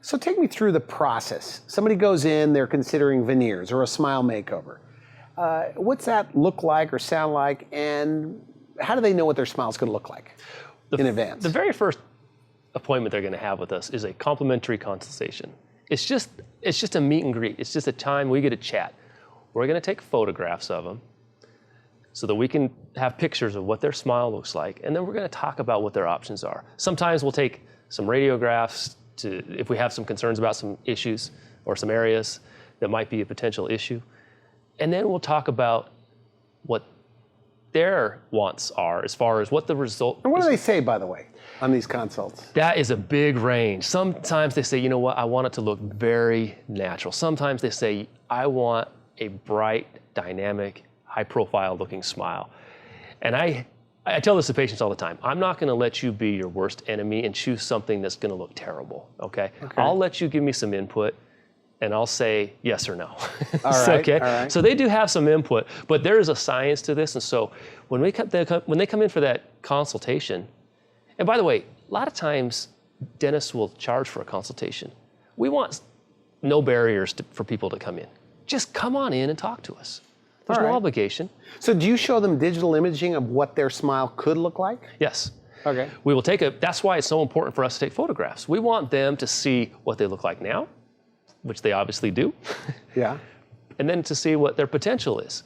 So take me through the process. Somebody goes in, they're considering veneers or a smile makeover. What's that look like or sound like, and how do they know what their smile is going to look like in advance? The very first appointment they're going to have with us is a complimentary consultation. It's just a meet and greet. It's just a time we get to chat. We're going to take photographs of them so that we can have pictures of what their smile looks like, and then we're going to talk about what their options are. Sometimes we'll take some radiographs if we have some concerns about some issues or some areas that might be a potential issue. And then we'll talk about what their wants are as far as what the result is. And what do they say, by the way, on these consults? That is a big range. Sometimes they say, you know what, I want it to look very natural. Sometimes they say, I want a bright, dynamic, high-profile looking smile. And I tell this to patients all the time. I'm not going to let you be your worst enemy and choose something that's going to look terrible, okay? I'll let you give me some input, and I'll say yes or no. All right, okay? all right. So they do have some input, but there is a science to this. And so when they come in for that consultation, and by the way, a lot of times dentists will charge for a consultation. We want no barriers for people to come in. Just come on in and talk to us. There's no obligation. So do you show them digital imaging of what their smile could look like? Yes. Okay. We will that's why it's so important for us to take photographs. We want them to see what they look like now, which they obviously do. Yeah. And then to see what their potential is.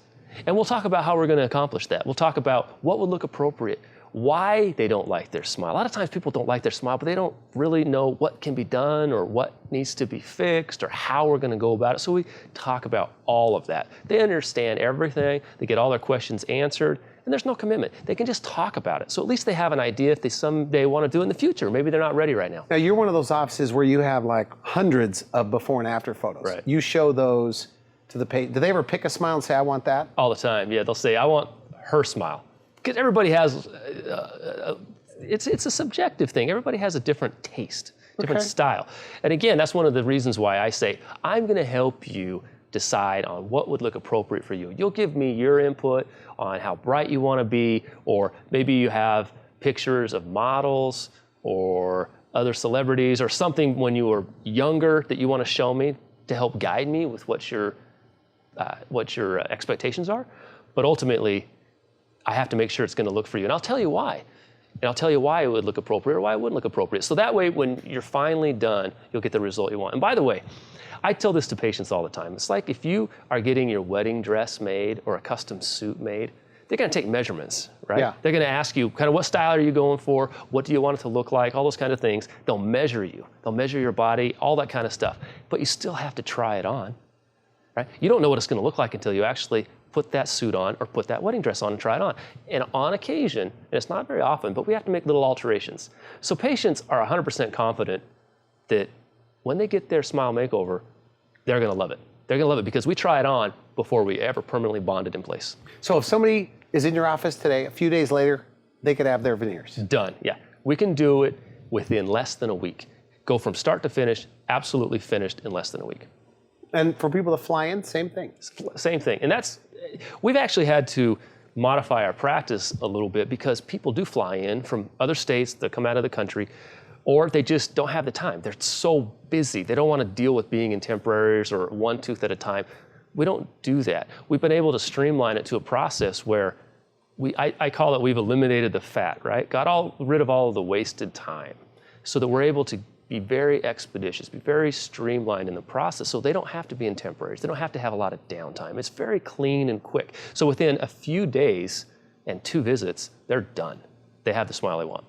And we'll talk about how we're going to accomplish that. We'll talk about what would look appropriate, why they don't like their smile. A lot of times people don't like their smile, but they don't really know what can be done or what needs to be fixed or how we're going to go about it. So we talk about all of that. They understand everything. They get all their questions answered, and there's no commitment. They can just talk about it. So at least they have an idea if they someday want to do it in the future. Maybe they're not ready right now. Now, you're one of those offices where you have like hundreds of before and after photos. Right. You show those to the patient. Do they ever pick a smile and say, I want that? All the time, yeah. They'll say, I want her smile. Because everybody has, it's a subjective thing. Everybody has a different taste, different style. And again, that's one of the reasons why I say, I'm going to help you decide on what would look appropriate for you. You'll give me your input on how bright you want to be, or maybe you have pictures of models or other celebrities or something when you were younger that you want to show me to help guide me with what your expectations are. But ultimately, I have to make sure it's going to look for you. And I'll tell you why. And I'll tell you why it would look appropriate or why it wouldn't look appropriate. So that way, when you're finally done, you'll get the result you want. And by the way, I tell this to patients all the time. It's like if you are getting your wedding dress made or a custom suit made, they're going to take measurements, right? Yeah. They're going to ask you kind of what style are you going for? What do you want it to look like? All those kind of things. They'll measure you. They'll measure your body, all that kind of stuff. But you still have to try it on, right? You don't know what it's going to look like until you actually put that suit on or put that wedding dress on and try it on. And on occasion, and it's not very often, but we have to make little alterations. So patients are 100% confident that when they get their smile makeover, they're going to love it. They're going to love it because we try it on before we ever permanently bond it in place. So if somebody is in your office today, a few days later, they could have their veneers. Done, yeah. We can do it within less than a week. Go from start to finish, absolutely finished in less than a week. And for people to fly in, same thing. Same thing. And we've actually had to modify our practice a little bit because people do fly in from other states that come out of the country, or they just don't have the time. They're so busy. They don't want to deal with being in temporaries or one tooth at a time. We don't do that. We've been able to streamline it to a process where I call it we've eliminated the fat, right? Got rid of all of the wasted time so that we're able to be very expeditious, be very streamlined in the process so they don't have to be in temporaries. They don't have to have a lot of downtime. It's very clean and quick. So within a few days and 2 visits, they're done. They have the smile they want.